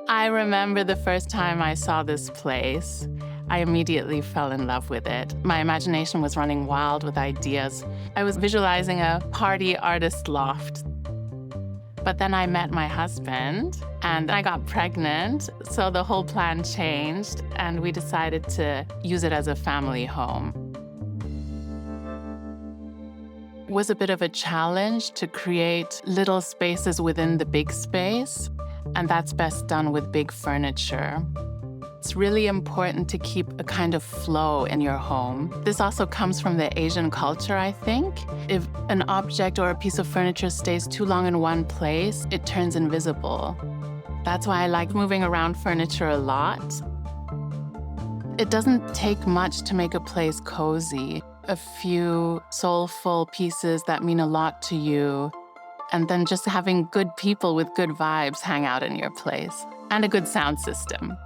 I remember the first time I saw this place, I immediately fell in love with it. My imagination was running wild with ideas. I was visualizing a party artist loft. But then I met my husband and I got pregnant, so the whole plan changed and we decided to use it as a family home. It was a bit of a challenge to create little spaces within the big space, and that's best done with big furniture. It's really important to keep a kind of flow in your home. This also comes from the Asian culture, I think. If an object or a piece of furniture stays too long in one place, it turns invisible. That's why I like moving around furniture a lot. It doesn't take much to make a place cozy. A few soulful pieces that mean a lot to you, and then just having good people with good vibes hang out in your place, and a good sound system.